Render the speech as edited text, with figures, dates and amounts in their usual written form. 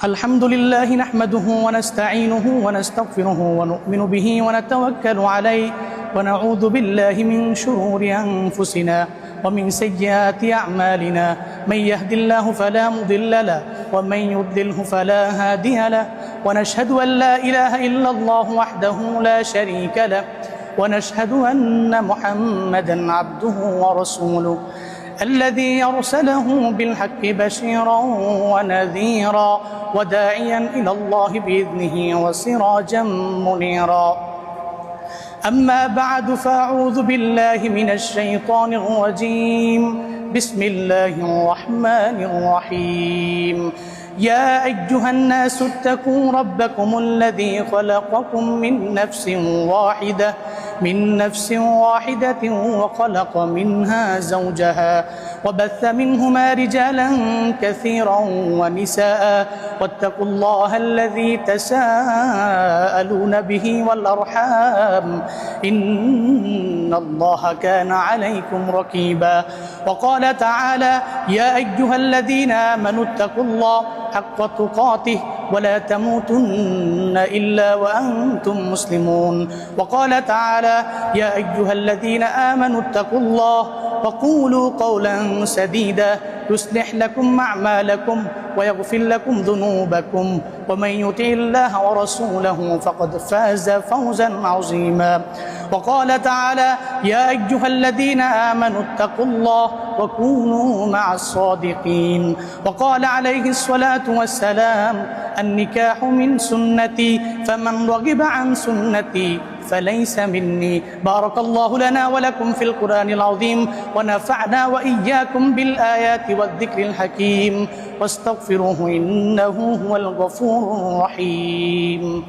الحمد لله نحمده ونستعينه ونستغفره ونؤمن به ونتوكل عليه ونعوذ بالله من شرور أنفسنا ومن سيئات أعمالنا من يهد الله فلا مضل له ومن يضلله فلا هادي له ونشهد أن لا إله إلا الله وحده لا شريك له ونشهد أن محمدا عبده ورسوله الذي أرسله بالحق بشيرا ونذيرا وداعيا إلى الله بإذنه وسراجا منيرا أما بعد فأعوذ بالله من الشيطان الرجيم بسم الله الرحمن الرحيم يا أيها الناس اتقوا ربكم الذي خلقكم من نفس واحدة وخلق منها زوجها وبث منهما رجالا كثيرا ونساء واتقوا الله الذي تساءلون به والأرحام إن الله كان عليكم رقيبا وقال تعالى يا أيها الذين آمنوا اتقوا الله حق تقاته ولا تموتن إلا وأنتم مسلمون وقال تعالى يا أيها الذين آمنوا اتقوا الله وقولوا قولا سديدا يصلح لكم أعمالكم ويغفر لكم ذنوبكم ومن يطع الله ورسوله فقد فاز فوزا عظيما وقال تعالى يا أيها الذين آمنوا اتقوا الله وكونوا مع الصادقين وقال عليه الصلاة والسلام النكاح من سنتي فمن رغب عن سنتي فليس مني بارك الله لنا ولكم في القرآن العظيم ونفعنا وإياكم بالآيات والذكر الحكيم واستغفروه إنه هو الغفور الرحيم